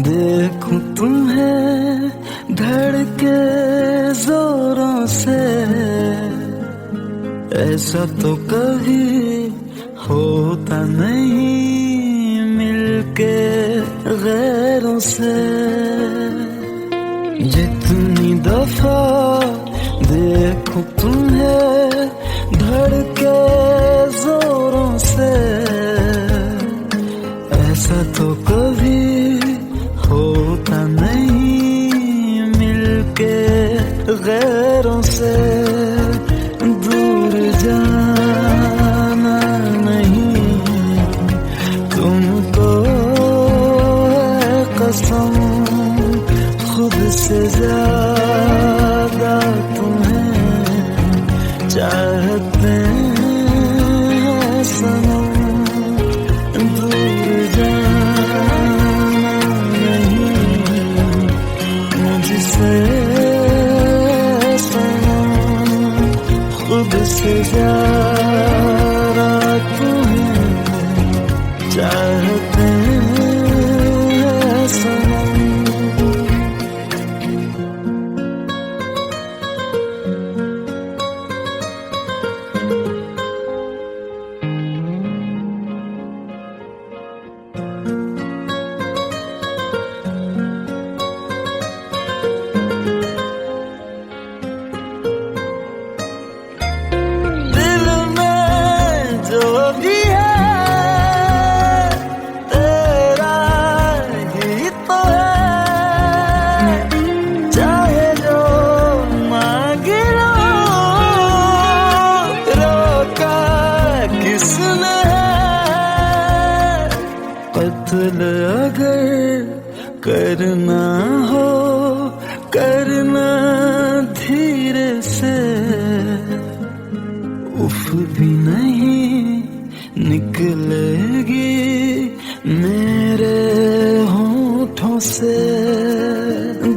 देखूं तुम्हें धड़के जोरों से, ऐसा तो कभी होता नहीं मिलके गैरों से। जितनी दफा देखूं तुम्हें धड़के जोरों से, ऐसा तो कभी होता नहीं मिलके गैरों से। दूर जाना नहीं तुमको है कसम, खुद से ज्यादा तुम्हें चाहते हैं सनम। दूर जाना नहीं मुझसे सनम, खुद से ज्यादा तुम्हें चाहते हैं सनम। कत्ल अगर करना हो करना धीरे से, उफ भी नहीं निकलेगी मेरे होठों से।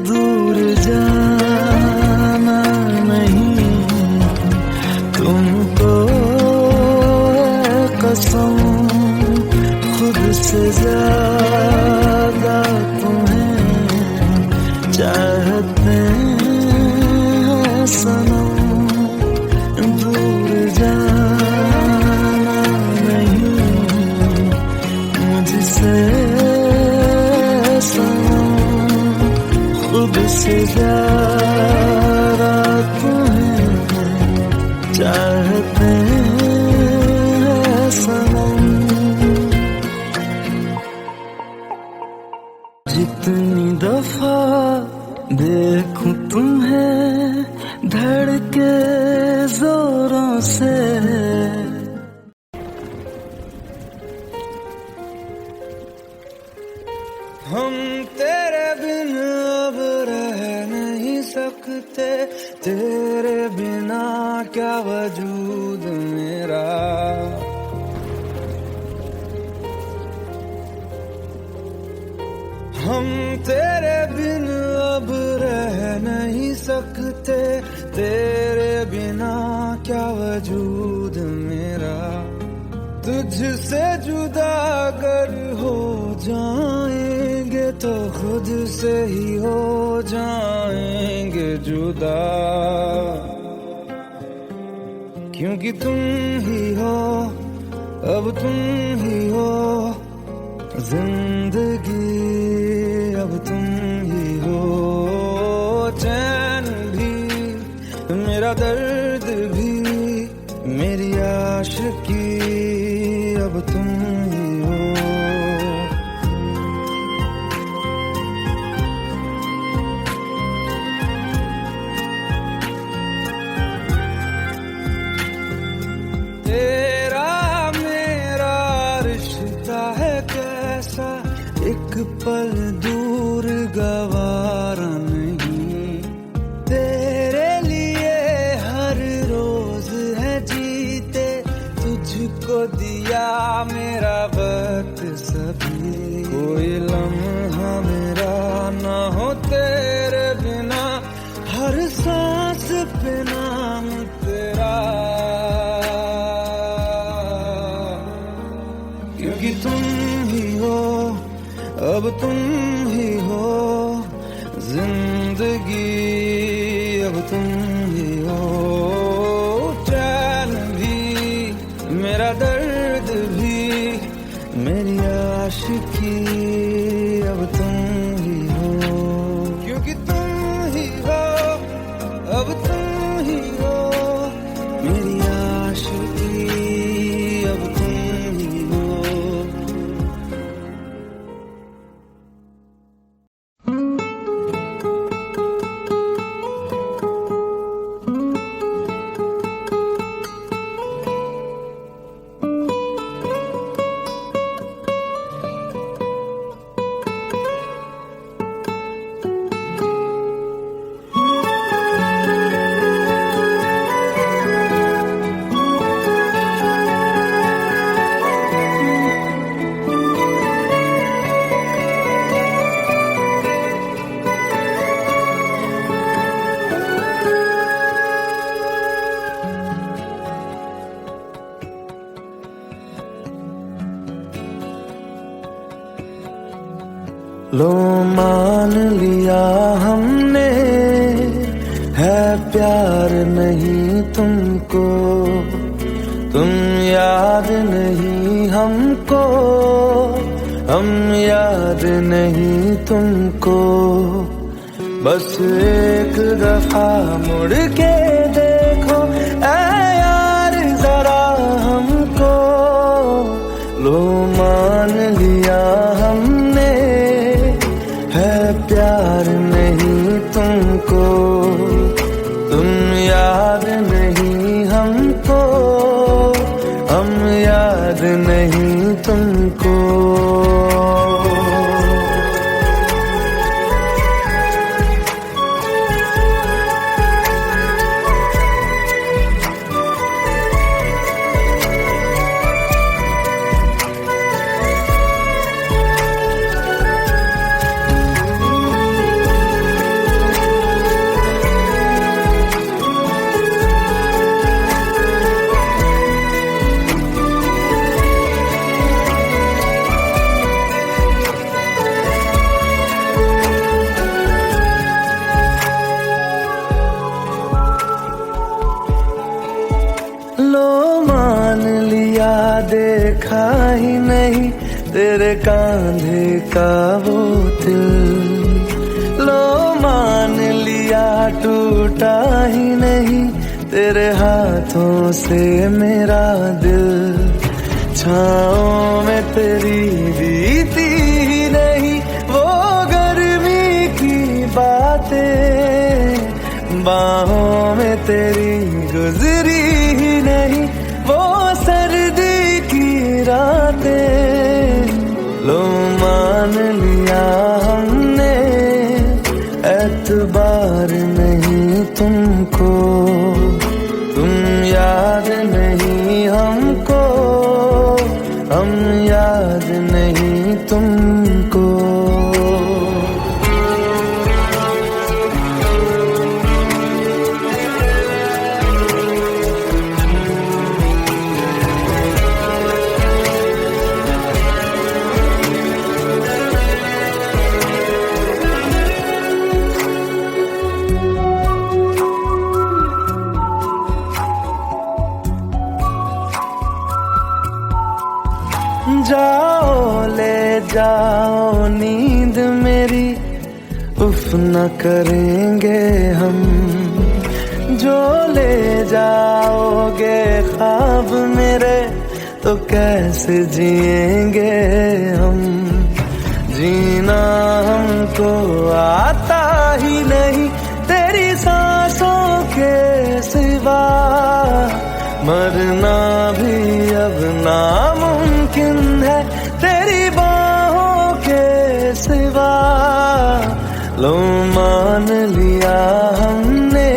दूर जाना नहीं तुमको है कसम, खुद से ज्यादा तुम्हें चाहते हैं सनम। दूर जाना नहीं मुझसे सनम, खुद से ज्यादा तुम्हें चाहते हैं सनम। जितनी दफा देखूं तुम्हें धड़के जोरों से, हम तेरे बिन अब रह नहीं सकते, तेरे बिना क्या वजूद मेरा। हम तेरे बिन अब रह नहीं सकते, तेरे बिना क्या वजूद मेरा। तुझसे जुदा अगर हो जाएंगे तो खुद से ही हो जाएंगे जुदा, क्योंकि तुम ही हो अब तुम ही हो जिंदगी, अब तुम ही हो चैन भी, मेरा दर्द भी, मेरी आशिकी, अब तुम ही हो। तेरा मेरा रिश्ता है कैसा, एक पल दूर गवारा नहीं। तेरे लिए हर रोज है जीते, तुझको दिया मेरा वक्त सभी। कोई लम्हा मेरा ना हो तेरे बिना, हर सांस पे नाम तेरा, क्योंकि तुम ही हो अब तुम तुम ही हो जिंदगी, अब तुम ही हो चैन भी, मेरा दर्द भी, मेरी आशिकी, अब तुम ही हो, क्योंकि तुम ही हो, अब तुम ही हो मेरी आशिकी, अब तुम ही हो। लो मान लिया हमने है प्यार नहीं तुमको, तुम याद नहीं हमको, हम याद नहीं तुमको, बस एक दफा मुड़ के देखो ऐ यार जरा हमको। लो मान लिया हमने है प्यार नहीं तुमको, तुम याद नहीं हमको, हम याद नहीं तुमको। लो मान लिया देखा ही नहीं तेरे कांधे का वो दिल, लो मान लिया टूटा ही नहीं तेरे हाथों से मेरा दिल, छाँव में तेरी बीती ही नहीं वो गर्मी की बातें, बाहों में तेरी गुजरी ही नहीं वो सर्दी की रातें। लो मान लिया हमने एतबार नहीं तुमको, तुम याद नहीं हमको, हम याद नहीं तुमको। जाओ ले जाओ नींद मेरी, उफ न करेंगे हम, जो ले जाओगे ख्वाब मेरे तो कैसे जिएंगे हम, जीना हमको आता ही नहीं तेरी सांसों के सिवा, मरना भी अब नामुमकिन है तेरी बाहों के सिवा। लो मान लिया हमने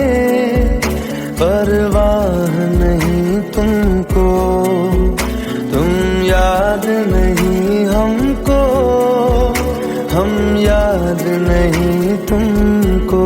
परवाह नहीं तुमको, तुम याद नहीं हमको, हम याद नहीं तुमको।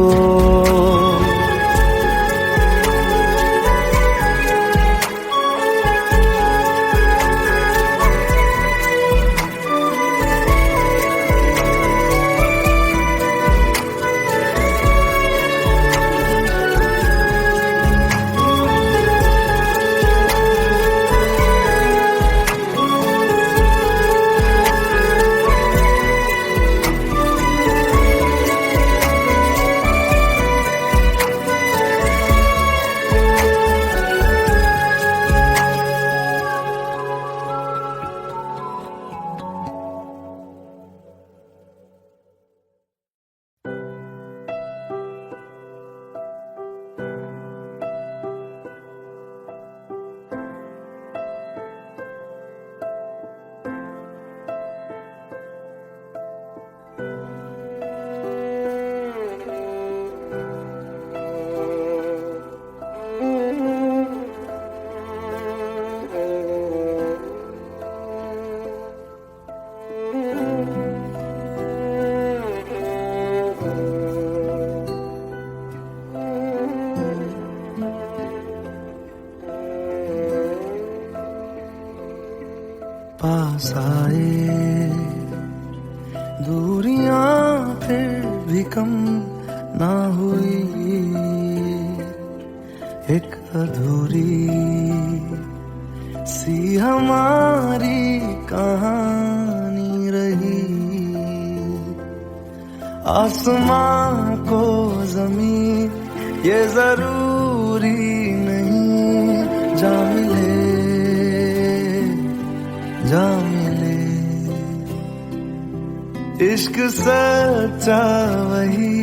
भी कम ना हुई, एक अधूरी सी हमारी कहानी रही। आसमां को जमीन ये जरूरी नहीं, जा मिले जा मिले। इश्क सच्चा वही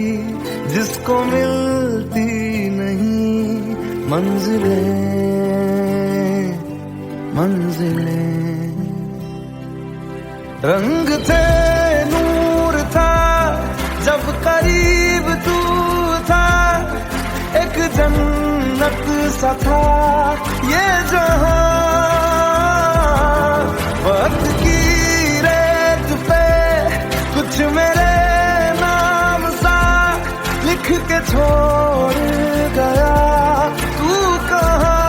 जिसको मिलती नहीं मंजिलें मंजिलें। रंग थे नूर था जब करीब तू था, एक जन्नत सा था ये जहां। वक्त की रेत पे कुछ मेरे नाम सा लिख के छोड़ गया तू कहाँ।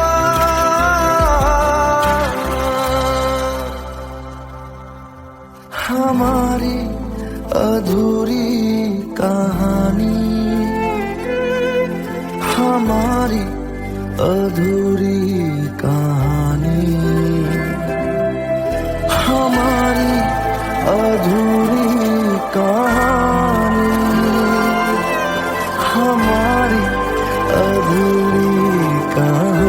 हमारी अधूरी कहानी, हमारी अधूरी कहानी, हमारी अधूरी कहानी, हमारी अधूरी कहानी।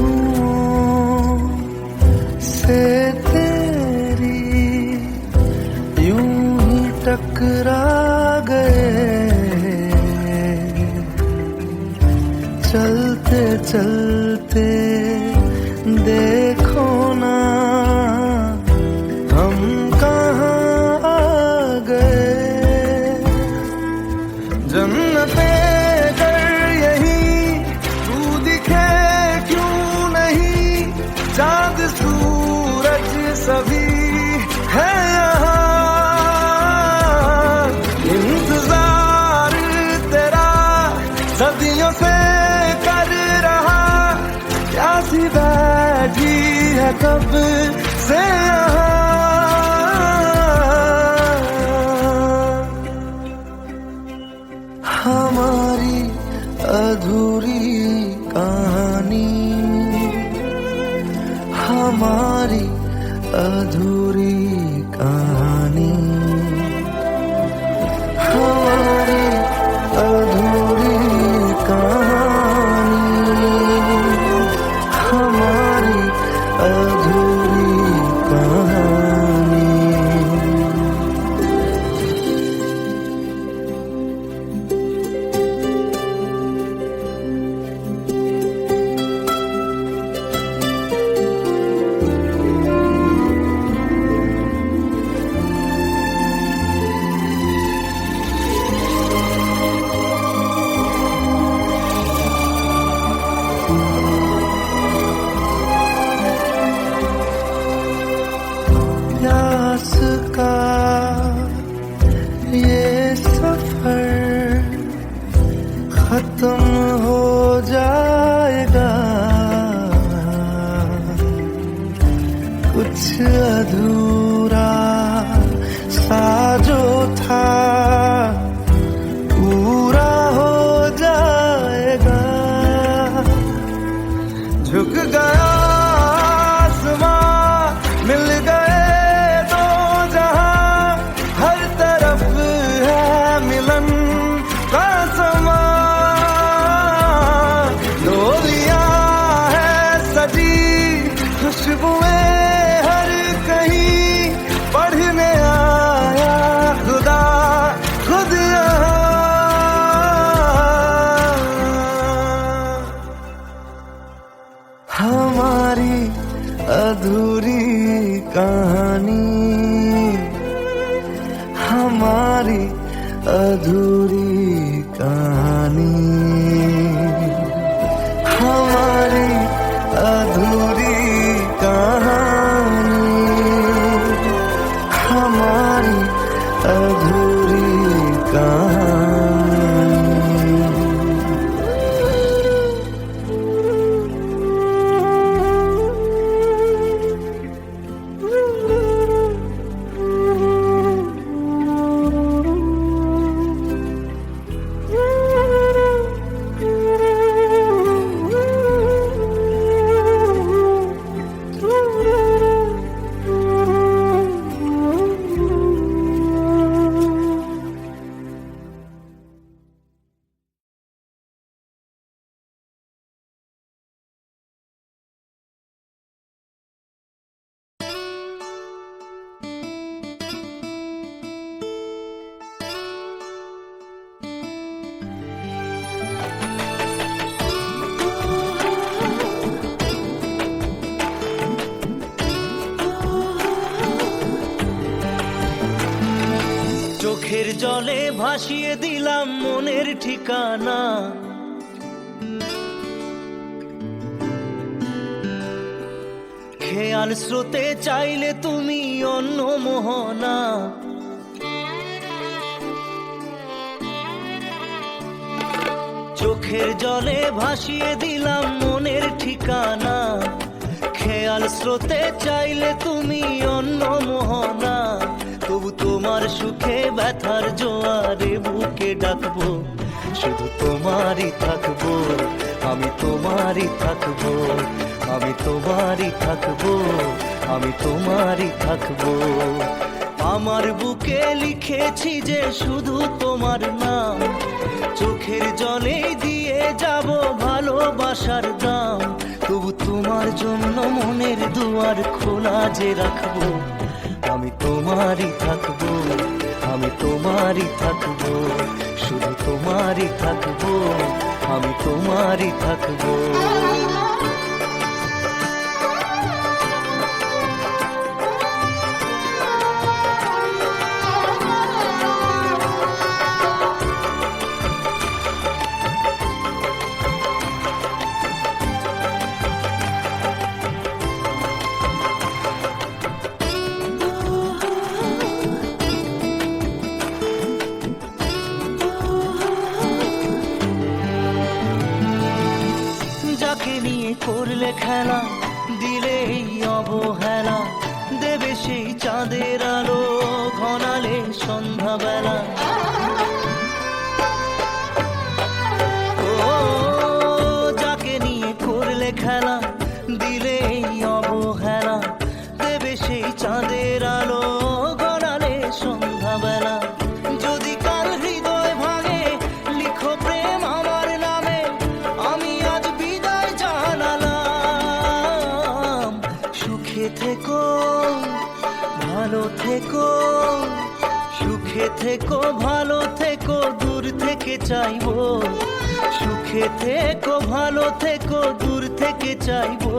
खुशबुओं से तेरी यूं ही टकरा गए, चलते चलते देखो ना हम कहाँ आ गए। जन्नते चांद सूरज सभी है यहाँ, इंतजार तेरा सदियों से कर रहा, प्यासी बैठी है कब से यहाँ। हमारी अधूरी कहानी, हमारी अधूरी कहानी, हमारी अधूरी कहानी, हमारी अधूरी कहानी। प्यास का ये सफर खत्म हो जाएगा, कुछ अधूरा सा जो था पूरा हो जाएगा। झुक गया आसमां, मिल गए दो जहां, हर तरफ है मिलन का समा। डोलियां है सजी खुशबुएं हर कहीं, पढ़ने आया खुदा खुद यहाँ। हमारी अधूरी कहानी, हमारी अधूरी कहानी, हमारी अधूरी कहानी, हमारी अधूरी कहानी। চোখের জলে ভাসিয়ে দিলাম মনের ঠিকানা, খেয়াল স্রোতে চাইলে তুমি অন্য মোহনা। চোখের জলে ভাসিয়ে দিলাম মনের ঠিকানা, খেয়াল স্রোতে চাইলে তুমি অন্য মোহনা। তবু তোমার সুখে ব্যথার জোয়ারে বুকে ডাকবো, শুধু তোমারই থাকবো, আমি তোমারই থাকবো, আমি তোমারই থাকবো, আমি তোমারই থাকবো। আমার বুকে লিখেছি যে শুধু তোমার নাম, চোখের জলে দিয়ে যাব ভালোবাসার দাম। তবু তোমার জন্য মনের দুয়ার খোলা যে রাখবো, আমি তোমারই থাকবো, আমি তোমারই থাকবো, শুধু তোমারই থাকবো, আমি তোমারই থাকবো। যাকে নিয়ে করলে খেলা, দিলে এই অবহেলা, দেবে সেই চাঁদের আলো ঘনালে সন্ধ্যাবেলা। ও যাকে নিয়ে করলে খেলা, দিলে এই অবহেলা, দেবে সেই চাঁদের আলো ঘনালে সন্ধ্যাবেলা। যদি কাল হৃদয় ভাঙে লিখো প্রেম আমার নামে, আমি আজ বিদায় জানালাম। সুখে থেকো ভালো থেকো, সুখে থেকো ভালো থেকো, দূর থেকে চাইবো। সুখে থেকো ভালো থেকো, দূর থেকে চাইবো।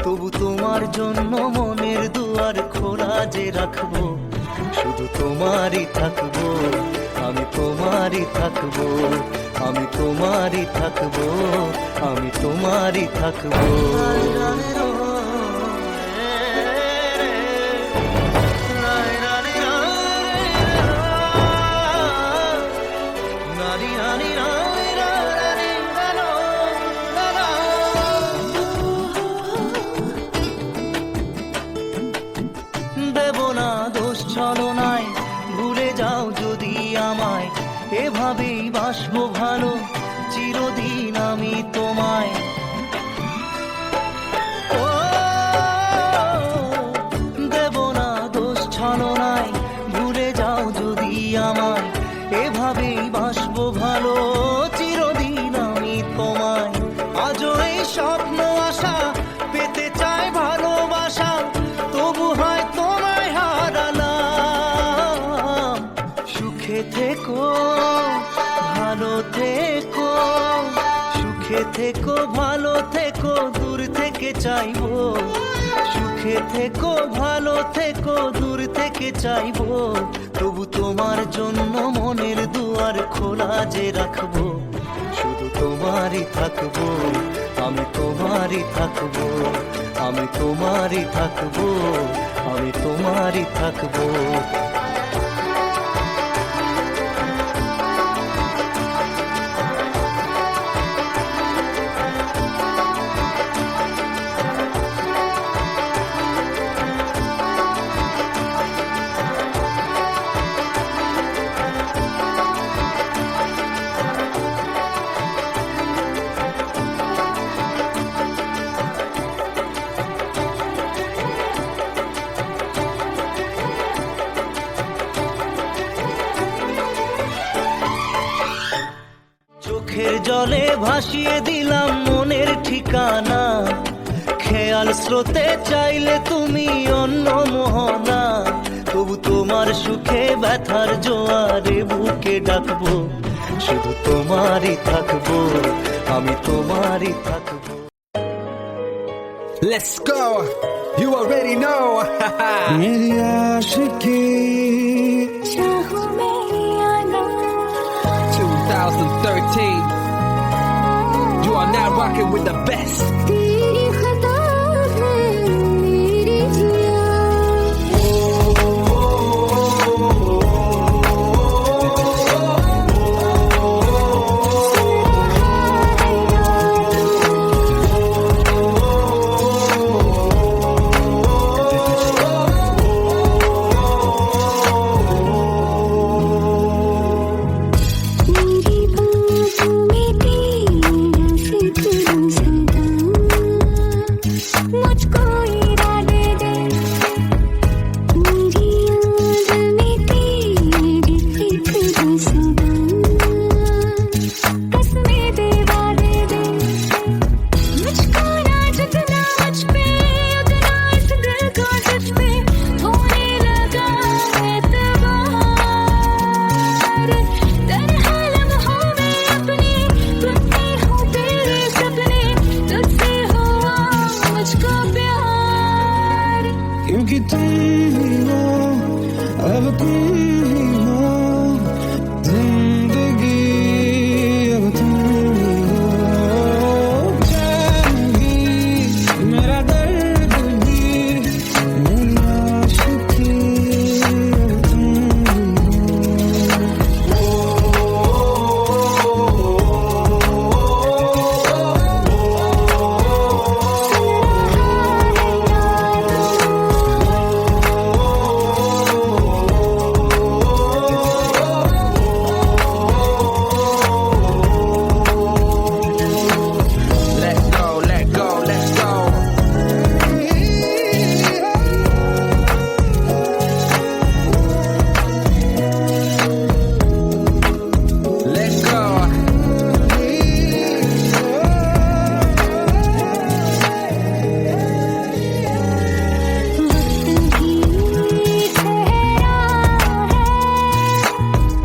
তবু তোমার জন্য মনের দুয়ার খোলা যে রাখবো, শুধু তোমারই থাকবো, আমি তোমারই থাকবো, আমি তোমারই থাকবো, আমি তোমারই থাকবো। দেব না দোষ ছলনায়, ভুলে যাও যদি আমায়, এভাবেই বাসবো ভালো চিরদিন আমি তোমায়। ও দেব না দোষ ছলনায়, ভুলে যাও যদি আমায়, এভাবেই বাসবো ভালো চিরদিন আমি তোমায়। আজও এই স্বপ্ন আশা পেতে চাই ভালোবাসা, তবু হয় তোমায় হারালাম। সুখে থেকো ভালো থেকো, সুখে থেকো ভালো থেকো, দূর থেকে চাইবো। সুখে থেকো ভালো থেকো দূর থেকে চাইবো তবু তোমার জন্য মনের দুয়ার খোলা যে রাখবো শুধু তোমারই থাকবো আমি তোমারই থাকবো আমি তোমারই থাকবো আমি তোমারই থাকবো চোখের জলে ভাসিয়ে দিলাম মনের ঠিকানা খেয়াল স্রোতে চাইলে তুমি অন্য মোহনা তবু তোমার সুখে ব্যথার জোয়ারে বুকে ডাকবো শুধু তোমারই থাকবো আমি তোমারই থাকবো Let's go. You already know. मेरी आशिकी 2013. You are now rocking with the best. तेरी खता है मेरी जिया मेरी बातों में तेरा फिक्र सदा मुझको इरादे दे मेरी याद में तेरी फिक्र सदा कसमें दे वादे दे मुझको ना जितना मुझ पे उतना इस दिल को तुझ पे होने लगा एतबार तरह लम्हों में अपने टूटे हूँ तेरे सपने तुझसे हुआ मुझको प्यार क्योंकि तुम ही हो अब तुम ही हो जिंदगी अब तुम ही हो जान भी मेरा दर्द भी मेरी आशिकी अब तुम ही Let go, let go, let's go. Let go. वक्त भी ठहरा है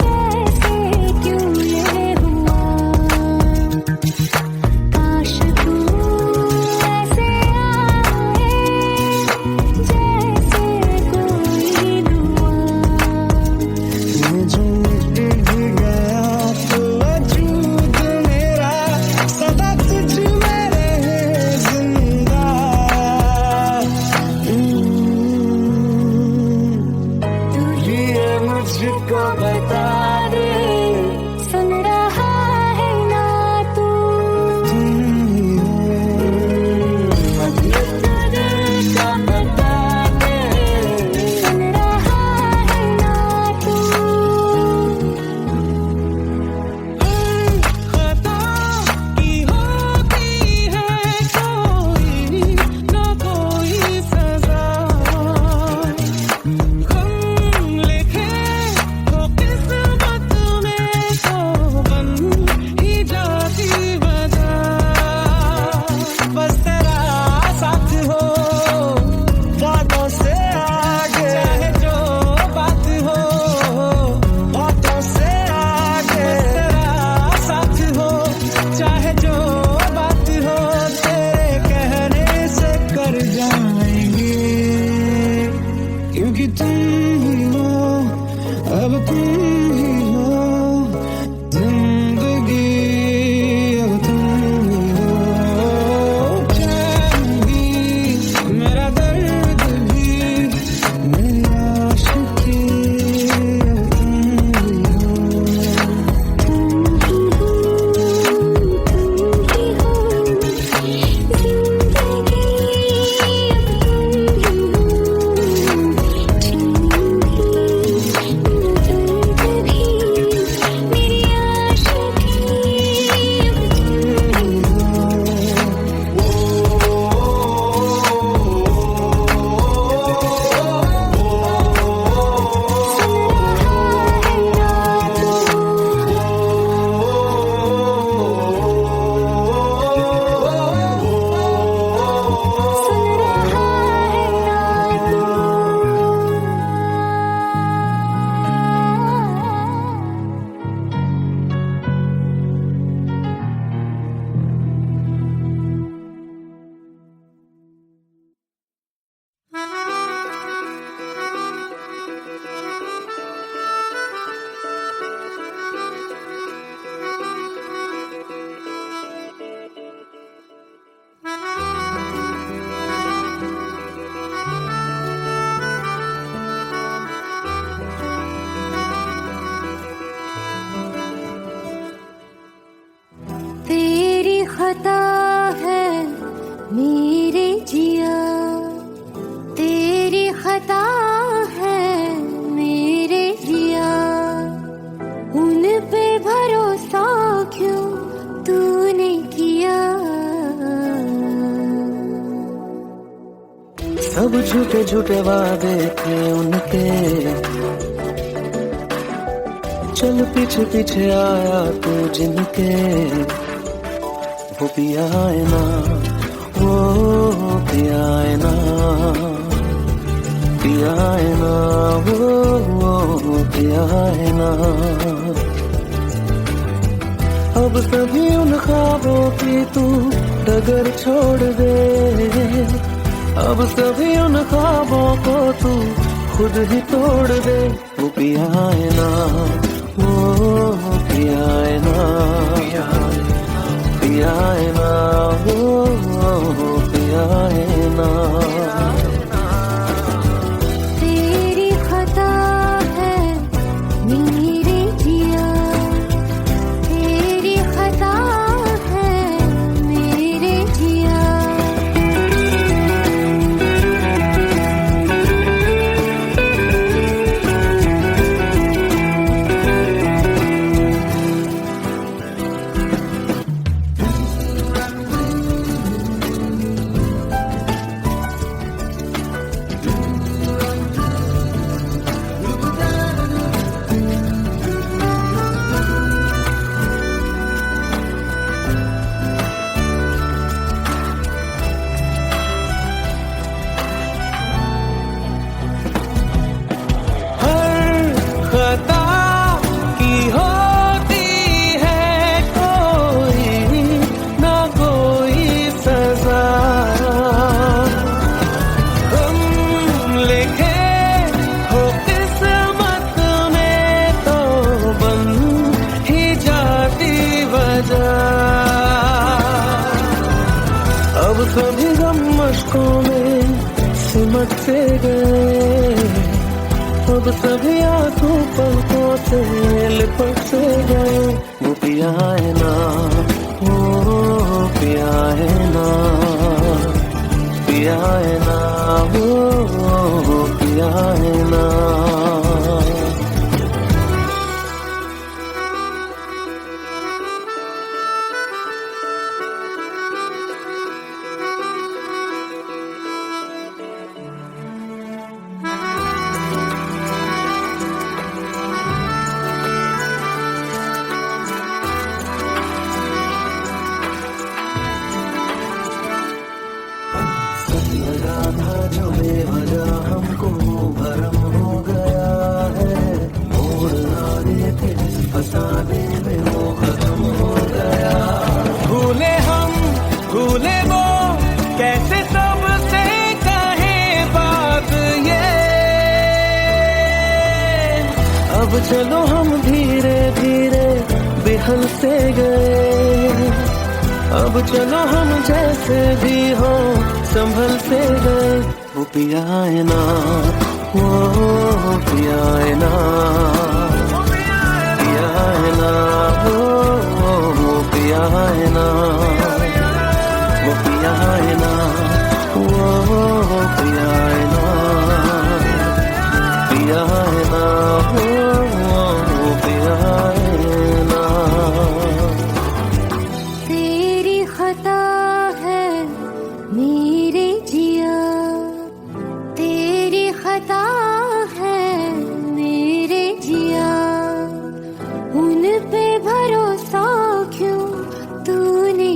कैसे क्यों ये हुआ काश तू ऐसे आए जैसे कोई दुआ मैं जो मिट भी गया तो वजूद मेरा सदा तुझ में रहे जिंदा तू ये मुझको बता दे सुन रहा है ना तू तुम ही हो दिल का बता दे सुन रहा है ना तू खता की होती है कोई न कोई सजा गम लिखे तो किस्मत में तो बन ही जाती वजह बस तेरा साथ हो बातों से आगे चाहे जो बात हो बातों से आगे तेरा साथ हो चाहे जो बात हो तेरे कहने से कर जाएंगे खता है मेरे जिया, तेरी खता है मेरे जिया, उन पे भरोसा क्यों तूने किया। सब झूठे झूठे वादे थे उनके, चल पीछे पीछे आया तू जिनके, वो पिया है ना, वो पिया है ना, पिया है ना, वो पिया है ना। अब सभी उन ख्वाबों की तू डगर छोड़ दे, अब सभी उन ख्वाबों को तू खुद ही तोड़ दे। वो पिया है ना, वो पिया है ना, पिया है ना, वो पिया है ना। तेरी खता है मेरे जिया, तेरी खता है मेरे जिया। खता की होती है कोई ना कोई सजा, हम लिखे हो किस्मत में तो बन ही जाती वजह। अब सभी गम मशकों में सिमट से गए, अब सभी आंसू पलकों से लिपट से गए। वो पिया है ना, वो पिया है ना, पिया है ना, वो पिया है ना। लगा था जो बेवजह हमको भरम हो गया है, मोड़ आगे थे जिस फसाने में वो खत्म हो गया। भूले हम भूले वो कैसे सबसे कहे बात ये, अब चलो हम धीरे धीरे बेहल से गए, अब चलो हम जैसे भी हो संभल से गए। वो पिया है ना, वो पिया है ना, पिया है ना, वो पिया है ना, वो पिया है ना, वो पिया है ना, पिया है ना, वो पिया है ना। तेरी खता है मेरे जिया, तेरी खता है मेरे जिया, उन पे भरोसा क्यों तूने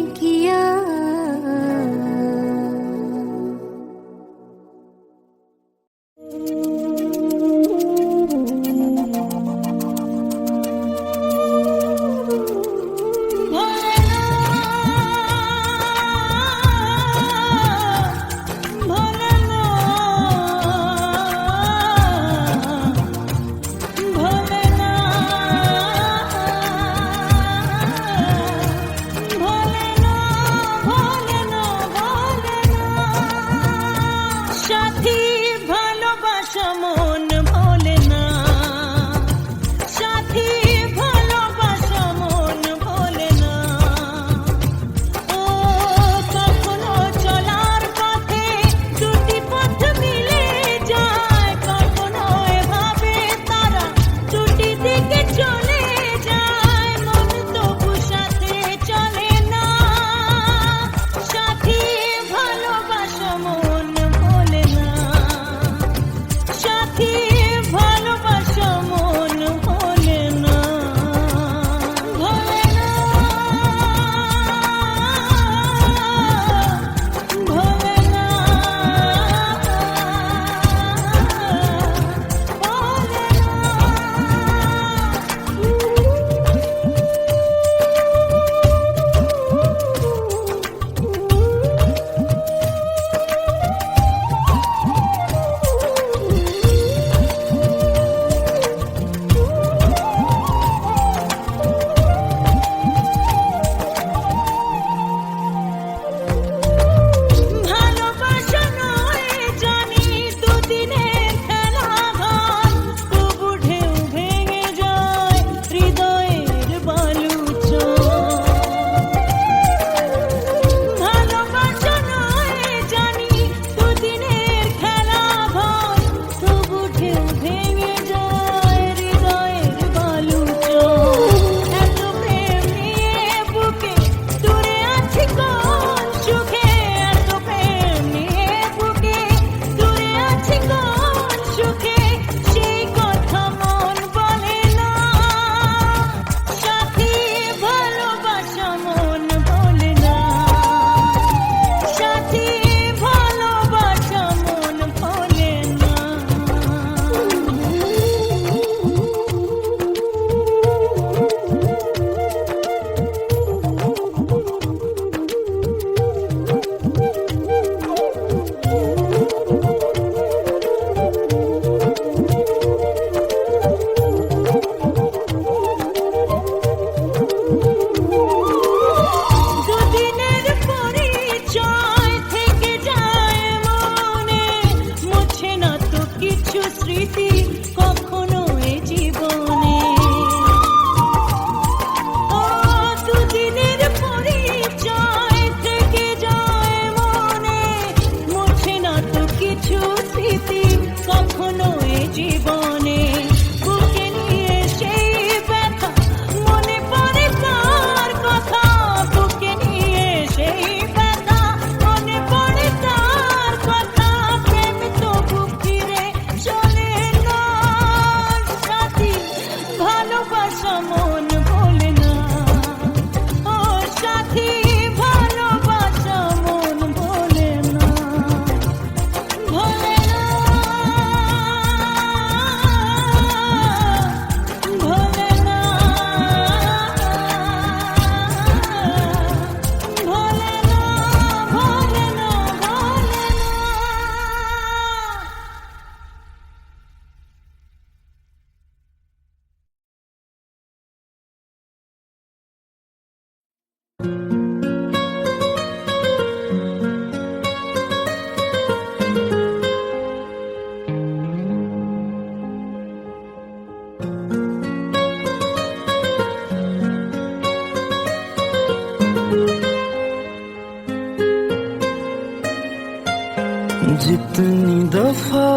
जितनी दफा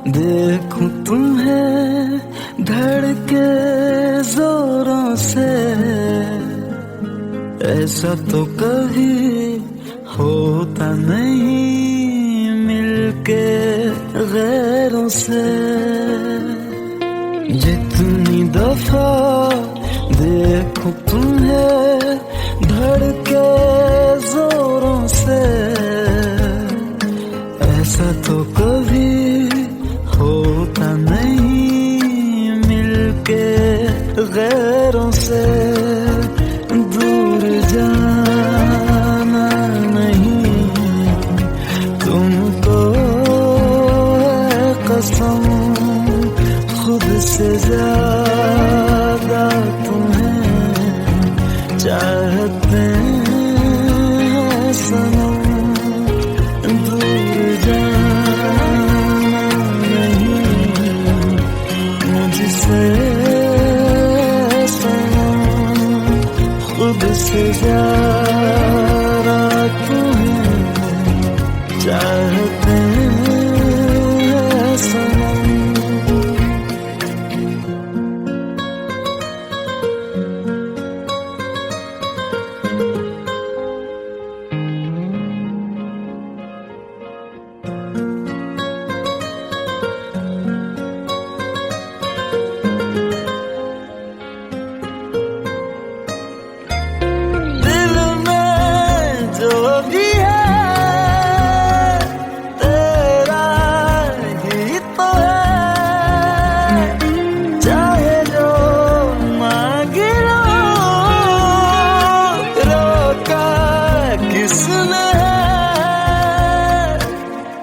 देखूं तुम्हें धड़के जोरों से, ऐसा तो कभी होता नहीं मिलके गैरों से। जितनी दफा देखूं तुम्हें धड़के जोरों से, ऐसा तो कभी होता नहीं मिलके गैरों से। दूर जाना नहीं तुमको है कसम, खुद से ज्यादा तुम्हें चाहते हैं सनम। दूर जाना नहीं मुझसे सनम, खुद से ज्यादा तुम्हें चाहते हैं सनम।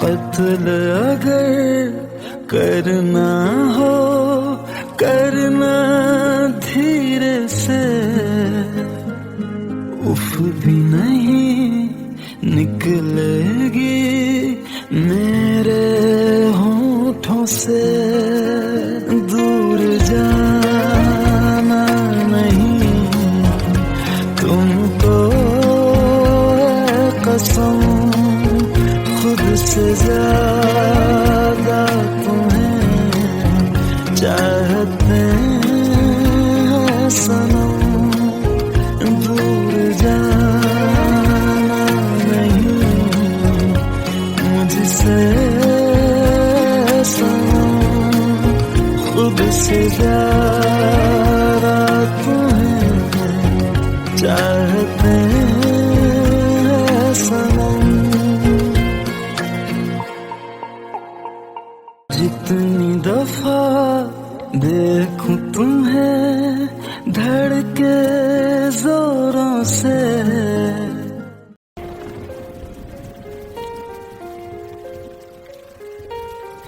कत्ल अगर करना हो करना धीरे से, उफ भी नहीं निकलेगी मेरे होठों से। दूर जाना नहीं तुमको है कसम, खुद से ज्यादा तुम्हें चाहते हैं सनम। दूर जाना नहीं मुझसे सनम, खुद से ज्यादा तुम्हें चाहते हैं सनम। जितनी दफा देखूं तुम्हें धड़के जोरों से,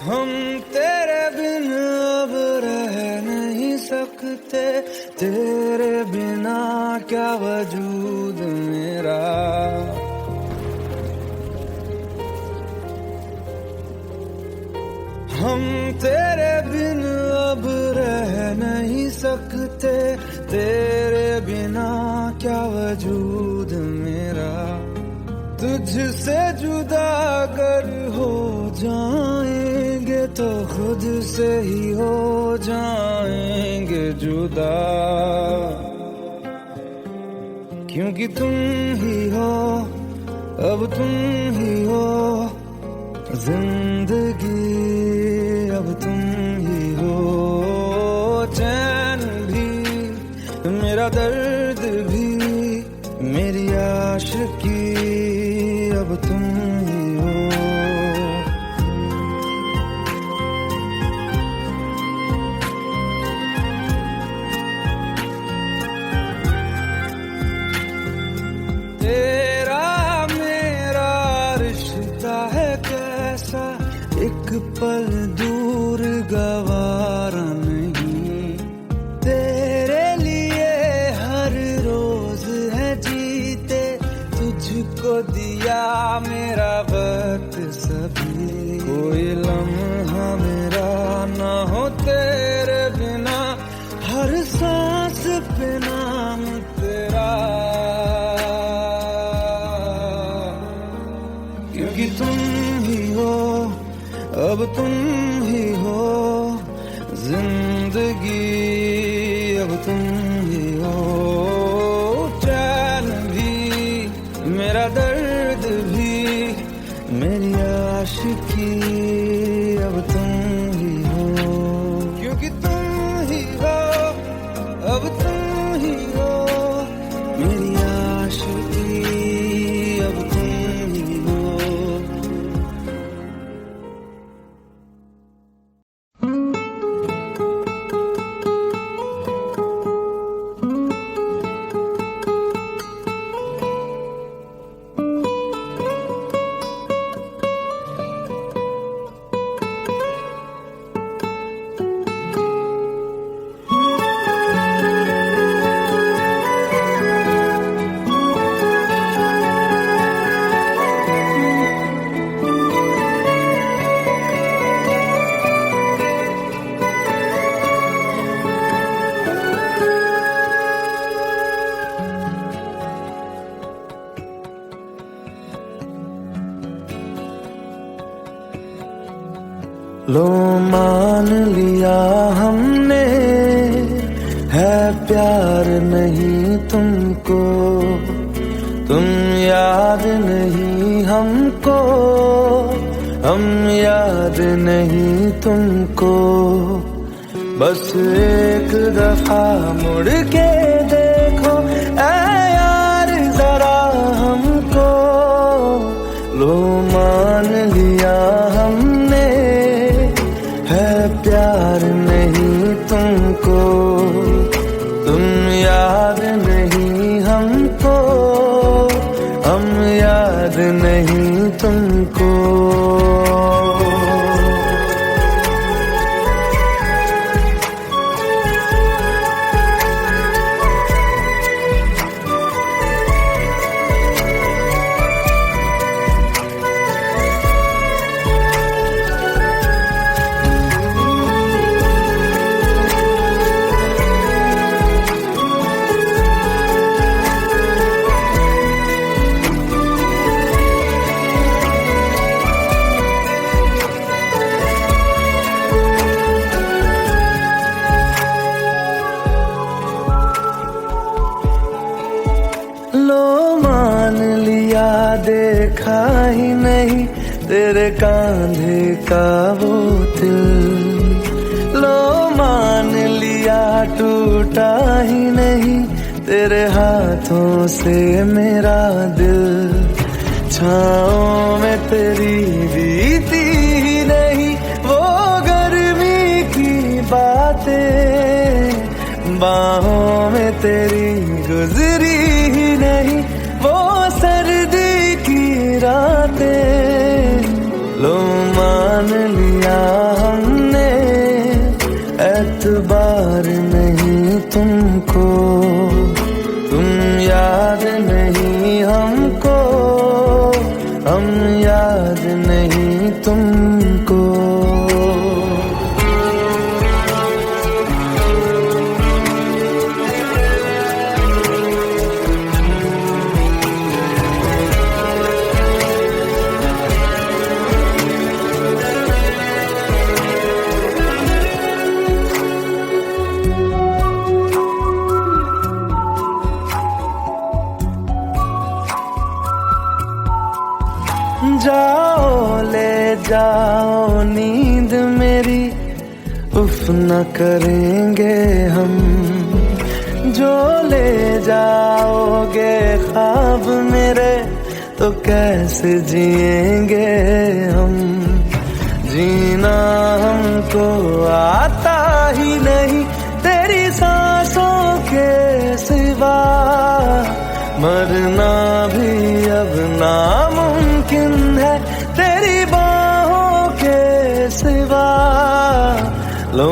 हम तेरे बिन अब रह नहीं सकते, तेरे बिना क्या वजूद मेरा। हम तेरे बिन अब रह नहीं सकते, तेरे बिना क्या वजूद मेरा। तुझसे जुदा अगर हो जाएंगे तो खुद से ही हो जाएंगे जुदा, क्योंकि तुम ही हो अब तुम ही हो जिंदगी, अब तुम ही हो चैन भी मेरा दर्द भी मेरी आशिकी, अब तुम ही हो। तेरा मेरा रिश्ता है कैसा, एक पल दूर गवारा नहीं। तेरे लिए हर रोज है जीते, तुझको दिया मेरा वक्त सभी। कोई लम्हा मेरा ना हो तेरे बिना, हर सांस पे नाम तेरा, क्योंकि तुम ही अब तुम ही हो जिंदगी, अब तुम ही हो चैन भी, मेरा दर्द भी, मेरी आशिकी, अब तुम ही हो, क्योंकि तुम ही हो, अब तुम ही हो, मेरी आशिकी, अब तुम ही हो। लो मान लिया हमने है प्यार नहीं तुमको, तुम याद नहीं हमको, हम याद नहीं तुमको, बस एक दफा मुड़ के देखो ऐ यार जरा हमको। लो मान लिया हमने है प्यार नहीं तुमको, तुम याद नहीं हमको, हम याद नहीं तुमको। देखा ही नहीं तेरे कांधे का वो दिल, लो मान लिया टूटा ही नहीं तेरे हाथों से मेरा दिल। छाँव में तेरी बीती ही नहीं वो गर्मी की बातें, बाहों में तेरी गुजरी ही नहीं वो सर्दी की रातें। लो मान लिया हमने एतबार नहीं तुमको, तुम याद नहीं हमको, हम याद नहीं तुमको। जाओ ले जाओ नींद मेरी, उफ न करेंगे हम, जो ले जाओगे ख्वाब मेरे तो कैसे जिएंगे हम। जीना हमको आता ही नहीं तेरी सांसों के सिवा, मरना भी अब नामुमकिन है तेरी बाहों के सिवा। लो